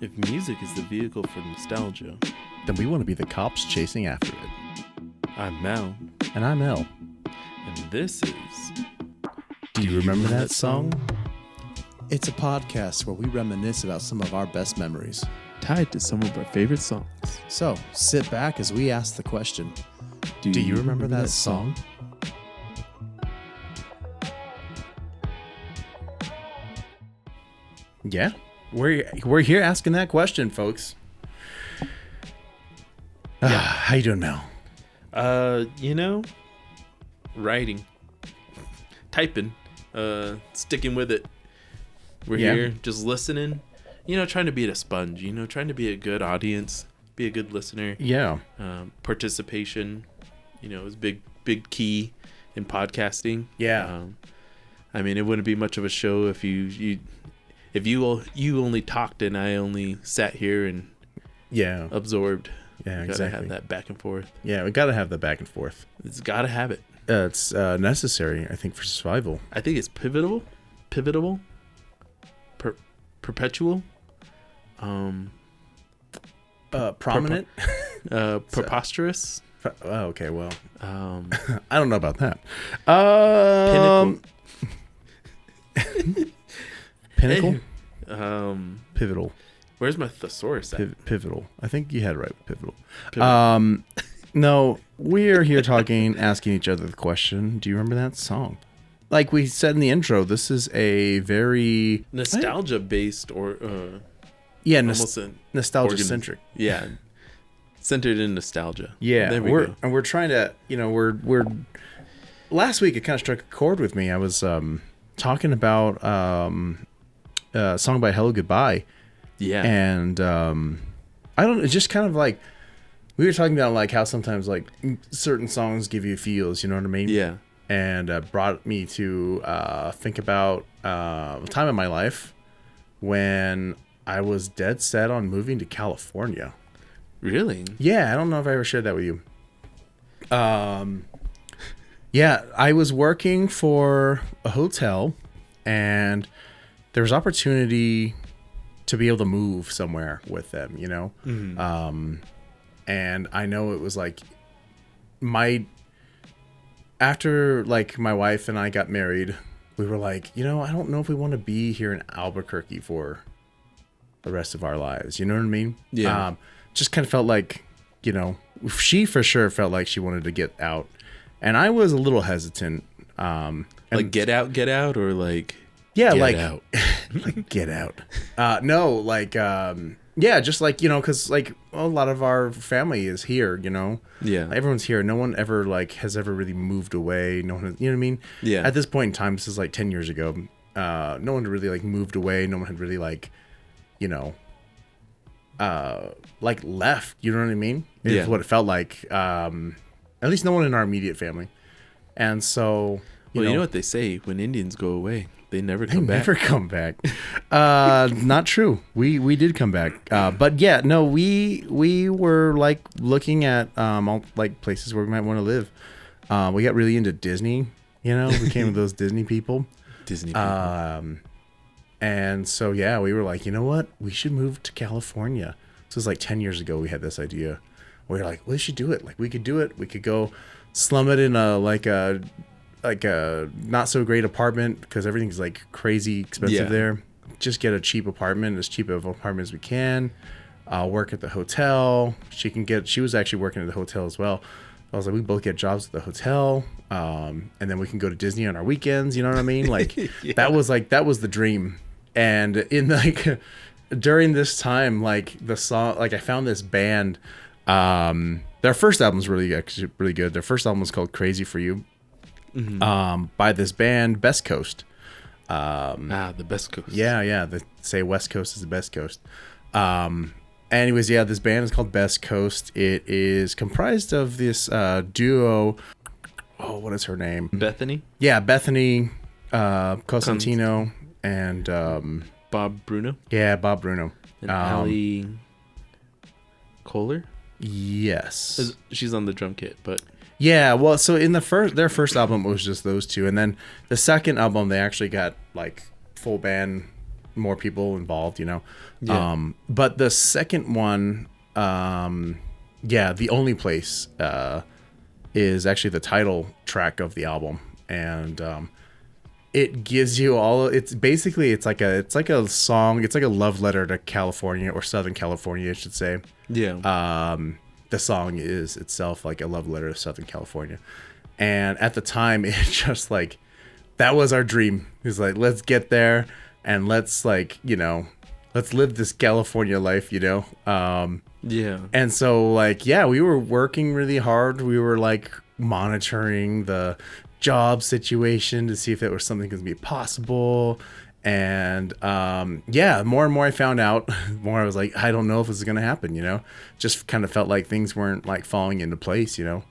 If music is the vehicle for nostalgia, then we want to be the cops chasing after it. I'm Mel, And I'm El. and this is... Do you remember that song? It's a podcast where we reminisce about some of our best memories. Tied to some of our favorite songs. So sit back as we ask the question, Do you remember that song? Yeah, we're here asking that question, folks. How you doing, Mel? Writing, typing, sticking with it. We're Yeah. here just listening, trying to be a sponge, trying to be a good audience, be a good listener. Yeah, Participation, is big key in podcasting. Yeah. It wouldn't be much of a show if you only talked and I only sat here and yeah, absorbed. yeah, Gotta exactly. have that back and forth. Yeah, we gotta have the back and forth. It's gotta have it. It's necessary, I think, for survival. I think it's pivotal, perpetual, Prominent. preposterous, Oh, okay, well, um, I don't know about that. pinnacle. Pinnacle. Pivotal. Where's my thesaurus at? Pivotal. I think you had it right with pivotal. Pivotal. No, we're here talking, asking each other the question, do you remember that song? Like we said in the intro, this is a very... Nostalgia based or Yeah, almost nostalgia-centric. yeah, centered in nostalgia. Yeah, there we go. And we're trying to, we're... Last week, it kind of struck a chord with me. I was talking about a song by Hello Goodbye. Yeah, And it's just kind of like... We were talking about like how sometimes like certain songs give you feels, you know what I mean? yeah, And brought me to think about a time in my life when I was dead set on moving to California. really. Yeah, I don't know if I ever shared that with you. Yeah, I was working for a hotel, and there was opportunity to be able to move somewhere with them, Mm-hmm. And I know it was like after like my wife and I got married, we were like, I don't know if we want to be here in Albuquerque for the rest of our lives. You know what I mean? Yeah. Just kind of felt like, she for sure felt like she wanted to get out, and I was a little hesitant. Like get out, or like Yeah, get like out. like get out. No, like yeah, just like because like a lot of our family is here. Yeah, Everyone's here. No one ever has ever really moved away. No one, you know what I mean? Yeah. At this point in time, this is like 10 years ago. No one had really moved away. No one had really left. You know what I mean? It's Yeah. what it felt like. At least no one in our immediate family. And so, you know what they say: when Indians go away, they never they come back. never come back. Not true. We did come back. But yeah, no, we were looking at all places where we might want to live. We got really into Disney. We became those Disney people. Disney. People. And so yeah, we were like, you know what? We should move to California. This was like 10 years ago. We had this idea. We were like, we should do it. We could do it. We could go slum it in a not so great apartment because everything's like crazy expensive Yeah. there. Just get a cheap apartment, as cheap of an apartment as we can. Work at the hotel. She was actually working at the hotel as well. I was like, we both get jobs at the hotel. And then we can go to Disney on our weekends. You know what I mean? Like Yeah. that was the dream. And in during this time, the song, I found this band, their first album's really good. Their first album was called Crazy for You. Mm-hmm. By this band, Best Coast. The best coast. Yeah. They say West Coast is the best coast. Anyways, yeah, this band is called Best Coast. It is comprised of this duo. Oh, what is her name? Bethany, Yeah, Bethany, Cosentino, and Bob Bruno, yeah, Bob Bruno. and Allie Kohler. Yes. She's on the drum kit, but Yeah, well, so in their first album it was just those two, and then the second album they actually got full band more people involved, you know. Yeah. But the second one, The Only Place, is actually the title track of the album, and it gives you all. It's basically it's like a song. It's like a love letter to California, or Southern California, I should say. Yeah. The song is itself like a love letter to Southern California, and at the time, it just like that was our dream. It's like, let's get there and let's like, you know, let's live this California life, you know. Yeah. And so like, yeah, we were working really hard. We were like monitoring the job situation to see if it was something that could be possible. And more and more I found out, more I was like, I don't know if this is gonna happen, you know. Just kind of felt like things weren't like falling into place, you know.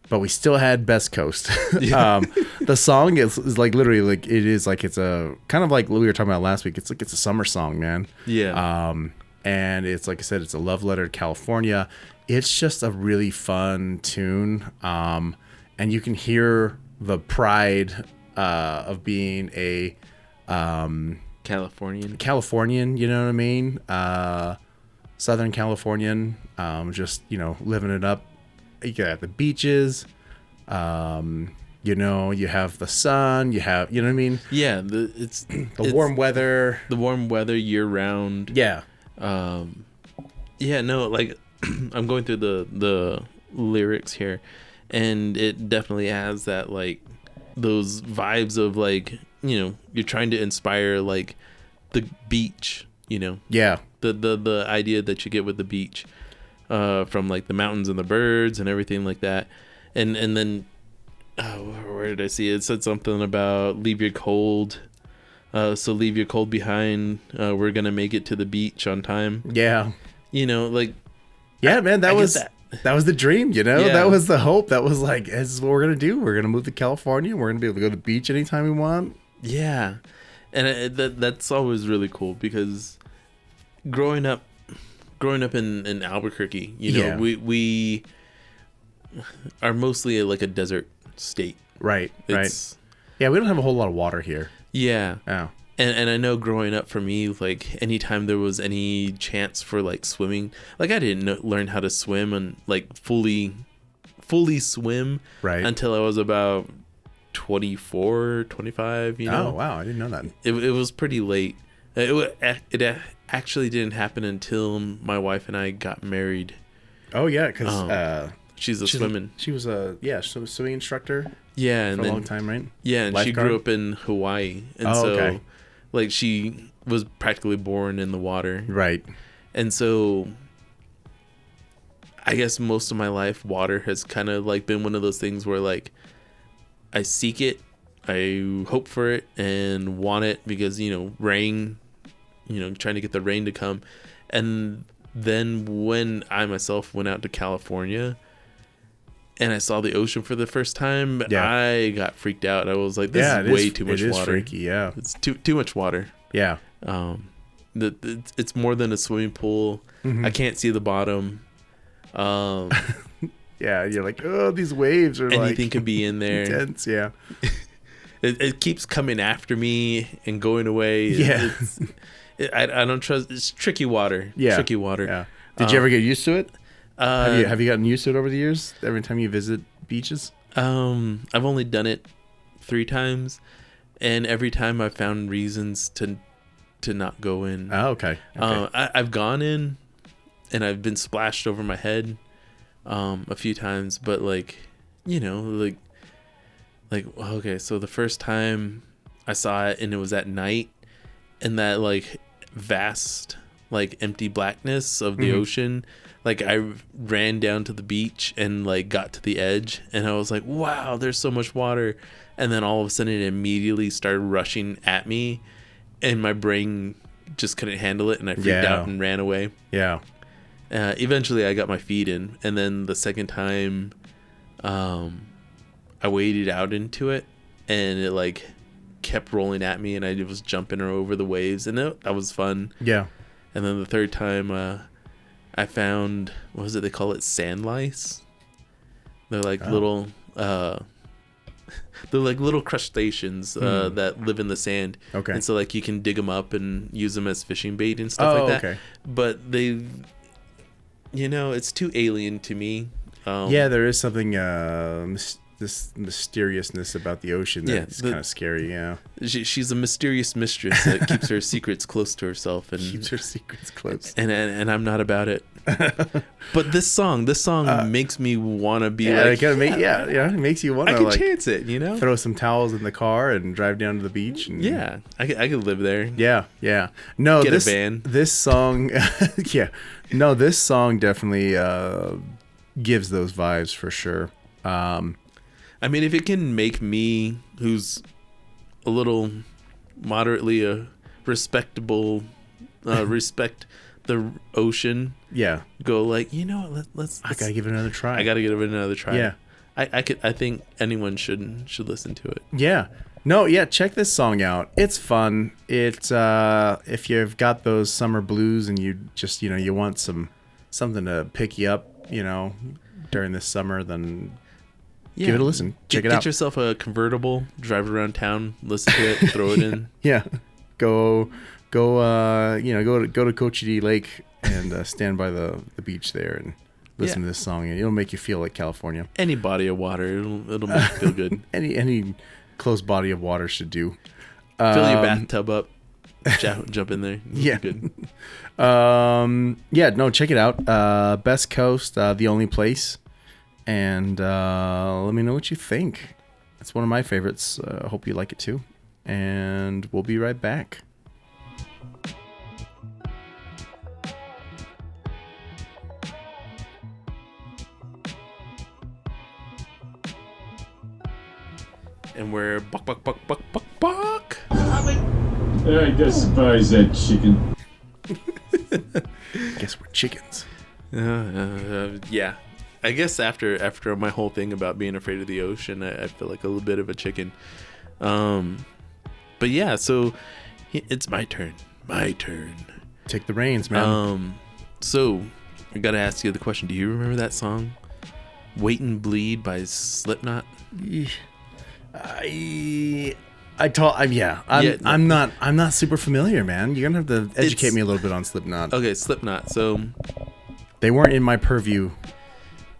But we still had Best Coast. The song is like literally like it is like it's a kind of like what we were talking about last week. It's like it's a summer song, man. Yeah. And it's like I said, it's a love letter to California. It's just a really fun tune. And you can hear the pride of being a Californian, you know what I mean? Southern Californian, just, you know, living it up. You got the beaches, you know, you have the sun, you have, you know what I mean? Yeah. It's Warm weather. The warm weather year round. Yeah. Yeah, no, like I'm going through the lyrics here, and it definitely has that like those vibes of like, you know, you're trying to inspire like the beach, you know. Yeah. The idea that you get with the beach, from like the mountains and the birds and everything like that, and then where did I see it? It said something about leave your cold. So leave your cold behind. We're gonna make it to the beach on time. Yeah. You know, like, yeah, man, that I was get that was the dream, you know. Yeah. That was the hope. That was like, this is what we're gonna do. We're gonna move to California. We're gonna be able to go to the beach anytime we want. Yeah, and that's always really cool because growing up in Albuquerque, you know, Yeah. we are mostly like a desert state. Right. It's, Yeah, we don't have a whole lot of water here. Yeah. Oh. And I know growing up for me, like anytime there was any chance for like swimming, like I didn't learn how to swim and like fully swim Right. until I was about 24, 25, you know. Oh, wow, I didn't know that. It was pretty late. It actually didn't happen until my wife and I got married. Oh yeah, because She's a swimming. She was a swimming instructor Yeah, and for a then long time, right? yeah, and she Lifeguard? grew up in Hawaii, and Oh, so okay. like she was practically born in the water, Right. and so I guess most of my life, water has kind of like been one of those things where like I seek it, I hope for it, and want it because, you know, rain, you know, trying to get the rain to come, and then when I myself went out to California and I saw the ocean for the first time, Yeah. I got freaked out. I was like, "This Yeah, is it way is- too much it is water. freaky, yeah. It's too much water. Yeah. It's more than a swimming pool. Mm-hmm. I can't see the bottom. Yeah, you're like, oh, these waves are Anything like could be in there. intense. Yeah. It keeps coming after me and going away. Yeah. I don't trust. It's tricky water. Yeah. Tricky water. Yeah. Did you ever get used to it? Uh, Have you gotten used to it over the years? Every time you visit beaches? I've only done it 3 times, and every time I found reasons to not go in. Oh, okay. I've gone in, and I've been splashed over my head, a few times, but like, you know, like okay, so the first time I saw it and it was at night, and that like vast like empty blackness of the ocean, like I ran down to the beach and like got to the edge, and I was like, wow, there's so much water, and then all of a sudden it immediately started rushing at me, and my brain just couldn't handle it, and I freaked Yeah. out and ran away. Yeah. Eventually I got my feet in, and then the second time I waded out into it, and it like kept rolling at me, and I was jumping over the waves, and that was fun. Yeah. And then the third time I found, what was it, they call it sand lice. They're like little they're like little crustaceans that live in the sand. Okay. And so like you can dig them up and use them as fishing bait and stuff like that. Okay. But they, it's too alien to me. Yeah, there is something this mysteriousness about the ocean that's kind of scary. Yeah, she's a mysterious mistress that keeps her secrets close to herself and keeps her secrets close. And I'm not about it. But this song makes me want to be like, it makes you want to I can like chance it, throw some towels in the car and drive down to the beach. And, I could live there. Yeah. No, Get a van. This song, this song definitely gives those vibes for sure. I mean, if it can make me, who's a little moderately respectable, respect the ocean, go like, let's I gotta give it another try. Yeah, I think anyone should listen to it. Yeah. No, check this song out. It's fun. It's if you've got those summer blues and you just you want something to pick you up, during this summer, then give it a listen. Check it out. Get yourself a convertible, drive around town, listen to it, throw it in. Yeah. Go to Cochiti Lake and stand by the beach there and listen to this song, and it'll make you feel like California. Any body of water, it'll make you feel good. Any close body of water should do. Fill your bathtub up, jump in there. Yeah. Good. Check it out. Best Coast, The Only Place. And let me know what you think. It's one of my favorites. I hope you like it too. And we'll be right back. And we're buck. I despise that chicken. Guess we're chickens. Yeah. I guess after my whole thing about being afraid of the ocean, I feel like a little bit of a chicken. But yeah, so it's my turn. Take the reins, man. So I gotta ask you the question. Do you remember that song, "Wait and Bleed" by Slipknot? I'm not super familiar, man. You're gonna have to educate me a little bit on Slipknot. Okay, Slipknot. So they weren't in my purview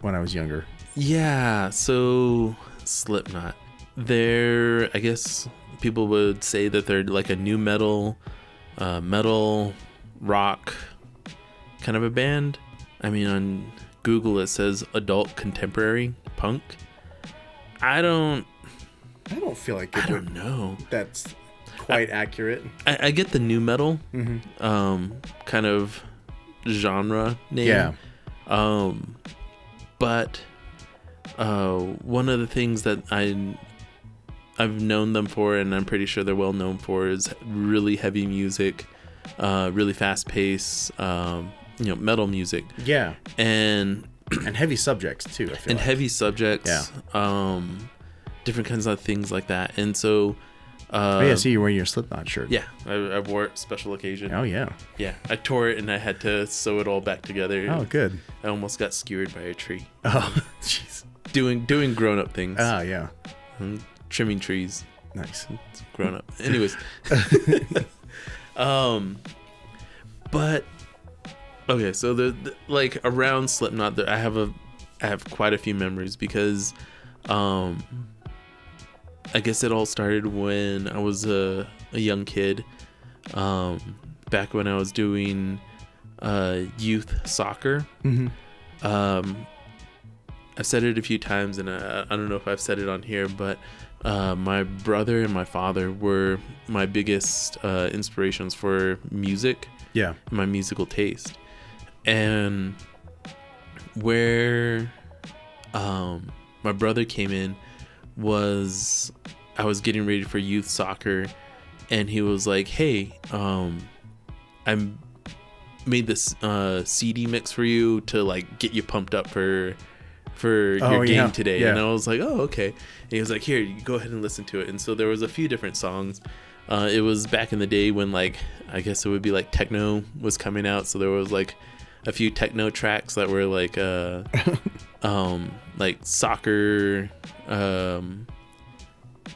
when I was younger. Yeah, so Slipknot. They're, I guess people would say that they're like a new metal rock kind of a band. I mean, on Google it says adult contemporary punk. I don't feel like I don't know. That's quite accurate. I get the new metal kind of genre name. Yeah. But one of the things that I've known them for, and I'm pretty sure they're well known for, is really heavy music, really fast pace, metal music. Yeah. And heavy subjects too. I feel like. Heavy subjects. Yeah. Different kinds of things like that. And so. I see you're wearing your Slipknot shirt. Yeah, I wore it special occasion. Oh yeah. Yeah, I tore it and I had to sew it all back together. Oh, good. I almost got skewered by a tree. Oh, jeez. Doing grown up things. Ah, yeah. Trimming trees. Nice. It's grown up. Anyways. But okay, so the like around Slipknot, I have quite a few memories because I guess it all started when I was a young kid, back when I was doing youth soccer. Mm-hmm. I've said it a few times, and I don't know if I've said it on here, but my brother and my father were my biggest inspirations for music. Yeah. My musical taste. And where my brother came in was I was getting ready for youth soccer, and he was like, hey, I made this CD mix for you to like get you pumped up for your game today. Yeah. And I was like, oh, okay. And he was like, here, you go ahead and listen to it. And so there was a few different songs. It was back in the day when, like, I guess it would be like techno was coming out, so there was like a few techno tracks that were like soccer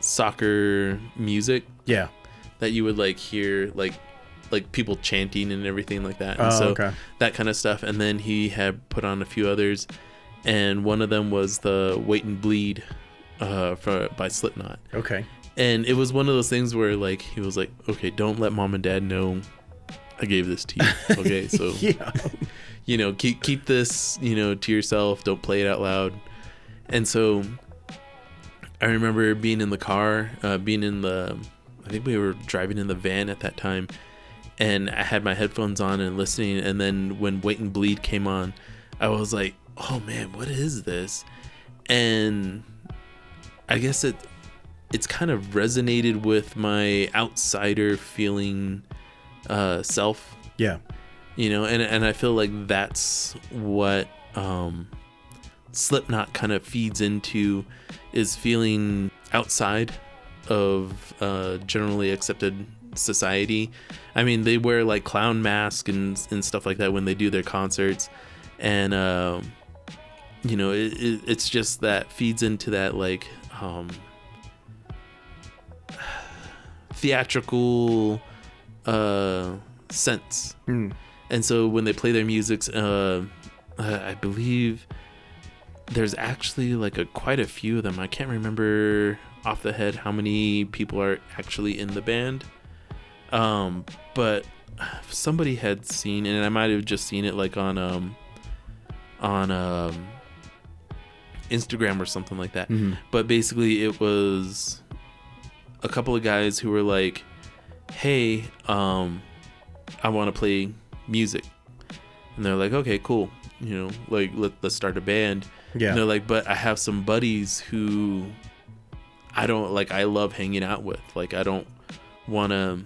soccer music Yeah. that you would like hear like people chanting and everything like that. And Oh, so okay. that kind of stuff. And then he had put on a few others, and one of them was the Wait and Bleed by Slipknot. Okay. And it was one of those things where like he was like, okay, don't let mom and dad know I gave this to you. Okay, so Yeah. you know, keep this, you know, to yourself. Don't play it out loud. And so I remember being in the car, I think we were driving in the van at that time, and I had my headphones on and listening. And then when Wait and Bleed came on, I was like, oh man, what is this? And I guess it's kind of resonated with my outsider feeling self, Yeah. you know, and I feel like that's what Slipknot kind of feeds into, is feeling outside of generally accepted society. I mean, they wear like clown masks and stuff like that when they do their concerts, and you know, it's just that feeds into that like theatrical sense. And so when they play their music, I believe there's actually like quite a few of them. I can't remember off the head how many people are actually in the band, but somebody had seen, and I might have just seen it like on Instagram or something like that. But basically it was a couple of guys who were like, hey, I want to play music. And they're like, okay, cool, you know, like let's start a band. Yeah. And they're like, but I have some buddies who I love hanging out with. Like, I don't want to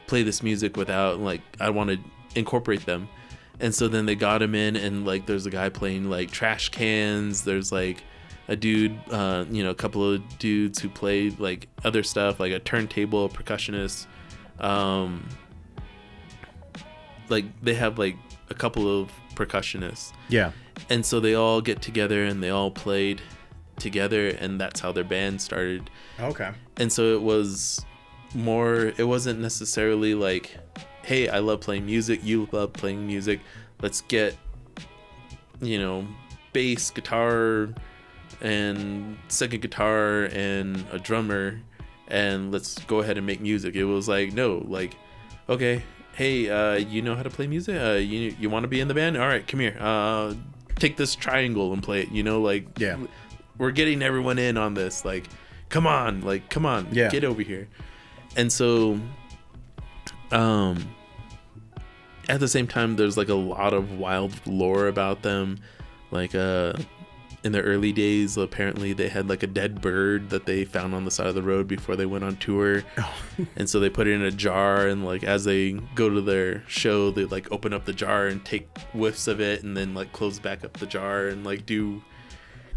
play this music without, like, I want to incorporate them. And so then they got him in, and like there's a guy playing like trash cans, there's like a dude, you know, a couple of dudes who played like other stuff, like a turntable, a percussionist, like they have like a couple of percussionists. Yeah. And so they all get together and they all played together, and that's how their band started. Okay. And so it wasn't necessarily like, hey, I love playing music, you love playing music, let's get, you know, bass, guitar, and second guitar, and a drummer, and let's go ahead and make music. It was like, no, like, okay, hey, you know how to play music? You want to be in the band? All right, come here. Take this triangle and play it, you know, like, Yeah. we're getting everyone in on this, like, come on, Yeah. get over here. And so at the same time, there's like a lot of wild lore about them. Like in the early days, apparently they had like a dead bird that they found on the side of the road before they went on tour. And so they put it in a jar, and like as they go to their show, they like open up the jar and take whiffs of it, and then like close back up the jar and like do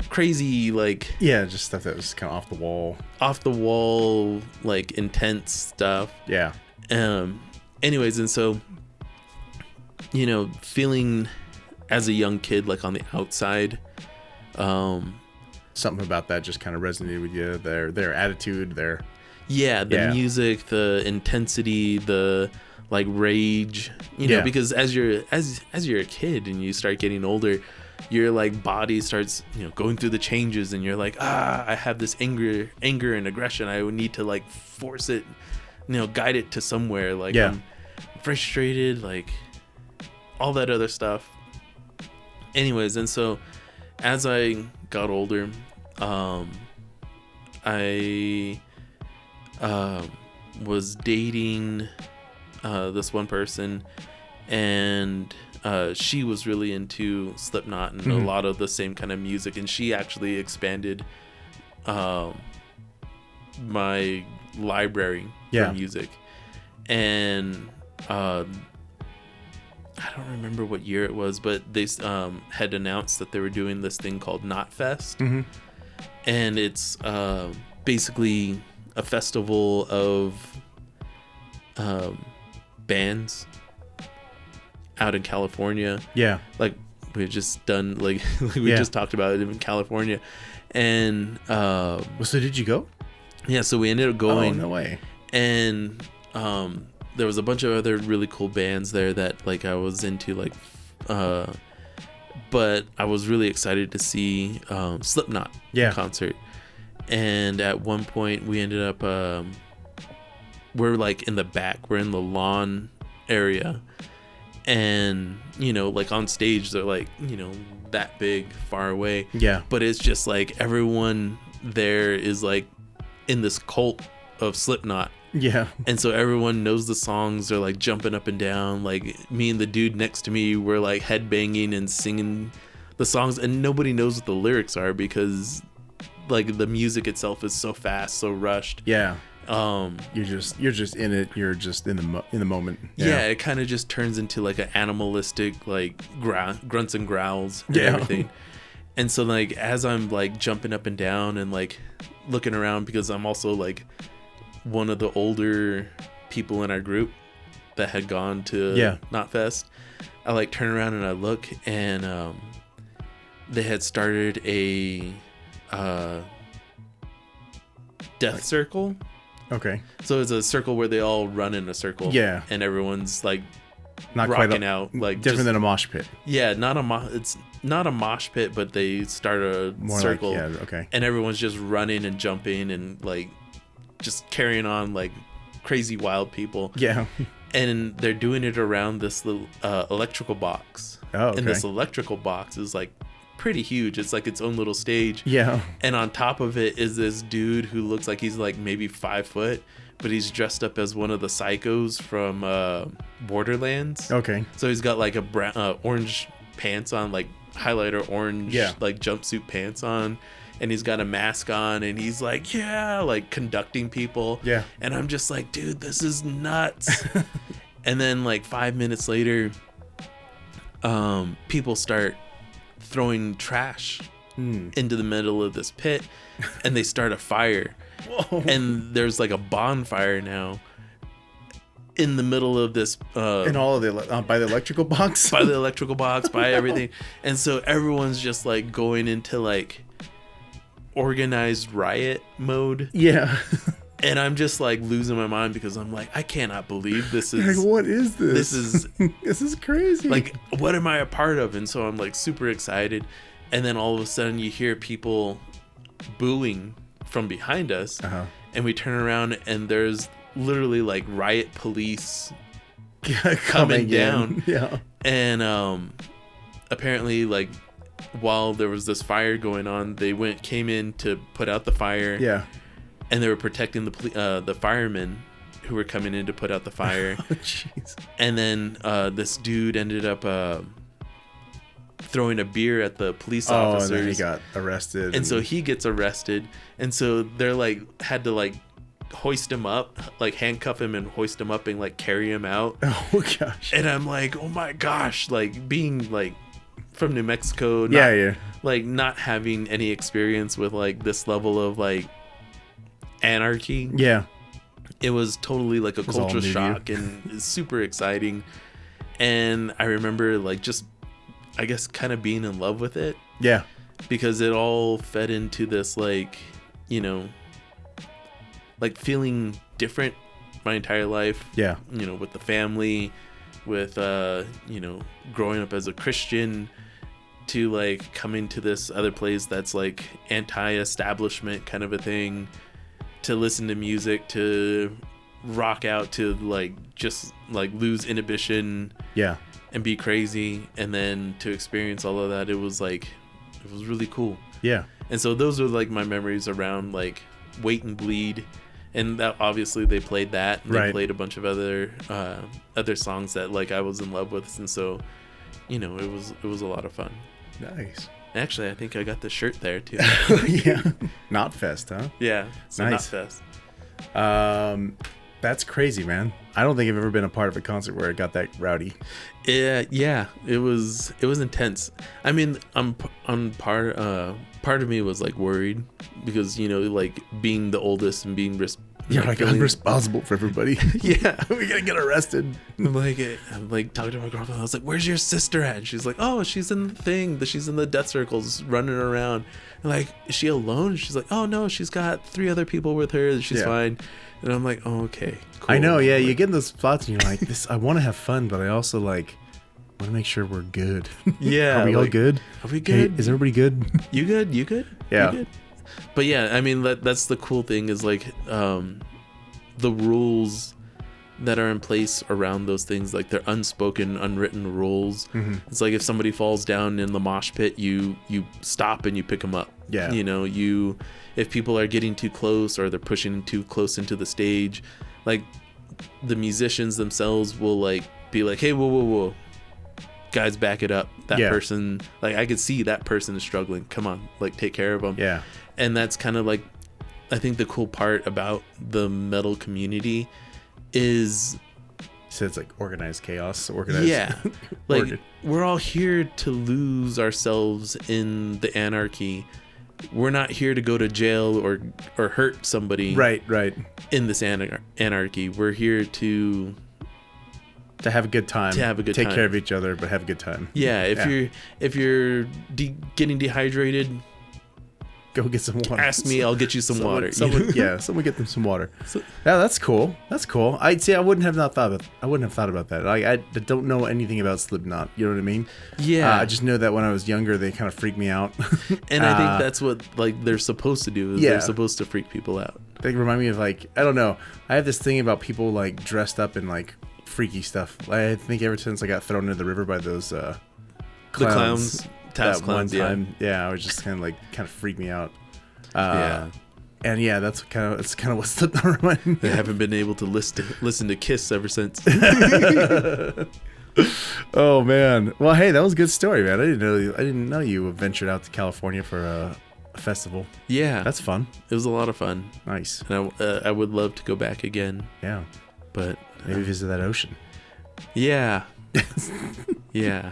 crazy, like, Yeah, just stuff that was kind of off the wall, like intense stuff. Yeah. Anyways, and so, you know, feeling as a young kid like on the outside, Something about that just kind of resonated with you. Their attitude, the music, the intensity, the like rage, you know, because as you're a kid and you start getting older, your like body starts, you know, going through the changes, and you're like, I have this anger and aggression. I would need to like force it, you know, guide it to somewhere. Like, I'm frustrated, like all that other stuff. Anyways, and so as I got older, I was dating this one person, and she was really into Slipknot and a lot of the same kind of music, and she actually expanded my library for music. And I don't remember what year it was, but they had announced that they were doing this thing called Knotfest. And it's basically a festival of bands out in California. Yeah. Like we had just done like we Yeah. just talked about it in California, and Well, so did you go? yeah, so we ended up going. Oh, no way. And there was a bunch of other really cool bands there that like I was into, like but I was really excited to see Slipknot in concert. And at one point we ended up we're like in the back, we're in the lawn area, and you know, like on stage they're like, you know, that big far away, but it's just like everyone there is like in this cult of Slipknot. And so everyone knows the songs. They're like jumping up and down. Like me and the dude next to me were like headbanging and singing the songs, and nobody knows what the lyrics are because like the music itself is so fast, so rushed. You're just in it. You're just in the moment. It kind of just turns into like an animalistic like grunts and growls and everything. And so like as I'm like jumping up and down and like looking around, because I'm also like one of the older people in our group that had gone to Knotfest, I like turn around and I look, and they had started a death circle. Okay. So it's a circle where they all run in a circle. Yeah. And everyone's like Not rocking quite out, like different than a mosh pit. Yeah, it's not a mosh pit, but they start a More circle. like, okay. And everyone's just running and jumping and like just carrying on like crazy wild people. Yeah. And they're doing it around this little electrical box. Oh, okay. And this electrical box is like pretty huge. It's like its own little stage. Yeah. And on top of it is this dude who looks like he's like maybe 5 foot, but he's dressed up as one of the psychos from Borderlands. Okay. So he's got like a brown, orange pants on, like highlighter orange, like jumpsuit pants on, and he's got a mask on, and he's like, like conducting people. Yeah. And I'm just like, dude, this is nuts. And then like 5 minutes later, people start throwing trash into the middle of this pit, and they start a fire. Whoa. And there's like a bonfire now in the middle of this and all of the by the electrical box, by everything. And so everyone's just like going into like organized riot mode. And I'm just like losing my mind because I'm like, I cannot believe this is like, what is this? This is crazy. Like, what am I a part of? And so I'm like super excited, and then all of a sudden you hear people booing from behind us, and we turn around and there's literally like riot police coming down. And apparently like while there was this fire going on, they came in to put out the fire. And they were protecting the firemen who were coming in to put out the fire. Oh, jeez. And then this dude ended up throwing a beer at the police officers. And then he got arrested. And so he gets arrested. And so they're like, had to like hoist him up, like handcuff him and hoist him up and like carry him out. Oh, gosh. And I'm like, oh my gosh, like being like from New Mexico. Like not having any experience with like this level of like anarchy. It was totally like a culture shock, and it's super exciting. And I remember like just, I guess, kind of being in love with it. Because it all fed into this like, you know, like feeling different my entire life. You know, with the family, with you know, growing up as a Christian, to like coming to this other place that's like anti-establishment kind of a thing, to listen to music, to rock out, to like just like lose inhibition and be crazy, and then to experience all of that. It was really cool. And so those are like my memories around like Wait and Bleed, and that obviously they played that, and they played a bunch of other songs that like I was in love with, and so, you know, it was a lot of fun. Nice. Actually, I think I got the shirt there too. Knotfest, huh? Yeah, so nice. Knotfest. That's crazy, man. I don't think I've ever been a part of a concert where it got that rowdy. Yeah, it was intense. I mean, part of me was like worried because, you know, like being the oldest and being You're like, I'm responsible for everybody. Yeah. We're gonna get arrested. I'm like talking to my girlfriend. I was like, "Where's your sister at?" And she's like, "Oh, she's in the thing. She's in the death circles, running around." I'm like, "Is she alone?" She's like, "Oh no, she's got 3 other people with her. She's fine." And I'm like, "Oh, okay, cool." I know. Yeah, like, you get in those spots and you're like, "This. I want to have fun, but I also like want to make sure we're good." Yeah, Are we all like, good? Are we Hey, good? is everybody good? You good? You good? Yeah. You good? But yeah, I mean that's the cool thing is like the rules that are in place around those things, like they're unspoken, unwritten rules. Mm-hmm. It's like if somebody falls down in the mosh pit, you stop and you pick them up. Yeah. You know, if people are getting too close or they're pushing too close into the stage, like the musicians themselves will like be like, "Hey, whoa, guys, back it up. That person, like I could see that person is struggling. Come on, like take care of them." Yeah. And that's kind of like, I think the cool part about the metal community is, So it's like organized chaos. Organized. yeah, like Organ. we're all here to lose ourselves in the anarchy. We're not here to go to jail or hurt somebody. Right. In this anarchy, we're here to To have a good time. To have a good Take time. care of each other, but have a good time. yeah. If you're getting dehydrated, Go get some water. ask me. I'll get you some water. Someone get them some water. Yeah, that's cool. That's cool. I'd say I wouldn't have thought about that. I don't know anything about Slipknot. You know what I mean? Yeah. I just know that when I was younger, they kind of freaked me out. And I think that's what like they're supposed to do. Is Yeah. they're supposed to freak people out. They remind me of like, I don't know. I have this thing about people like dressed up in like freaky stuff. I think ever since I got thrown into the river by those The clowns, task that clowns. one time, yeah, I was just kind of freaked me out. Yeah. And yeah, that's kind of what Slipknot reminded me. They haven't been able to listen to Kiss ever since. Oh man. Well, hey, that was a good story, man. I didn't know you ventured out to California for a festival. Yeah, That's fun. it was a lot of fun, Nice. and I would love to go back again. Yeah. But Maybe visit that ocean. yeah, yeah.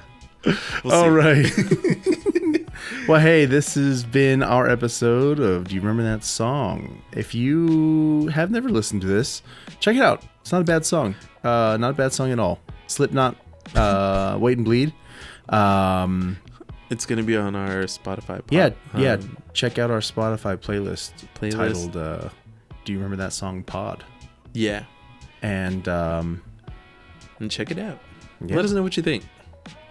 We'll All see. right. Well, hey, this has been our episode of Do You Remember That Song? If you have never listened to this, check it out. It's not a bad song. Not a bad song at all. Slipknot, Wait and Bleed. It's gonna be on our Spotify. Yeah. Check out our Spotify playlist Playlist. titled Do You Remember That Song Pod? Yeah, And and check it out. Yeah. Let us know what you think.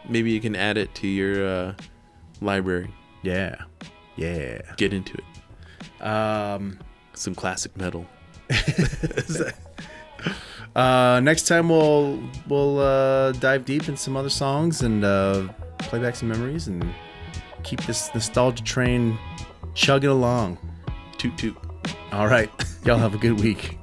Maybe you can add it to your library. yeah. Get into it. Some classic metal. Next time we'll dive deep in some other songs and play back some memories and keep this nostalgia train chugging along. Toot toot. All right. Y'all have a good week.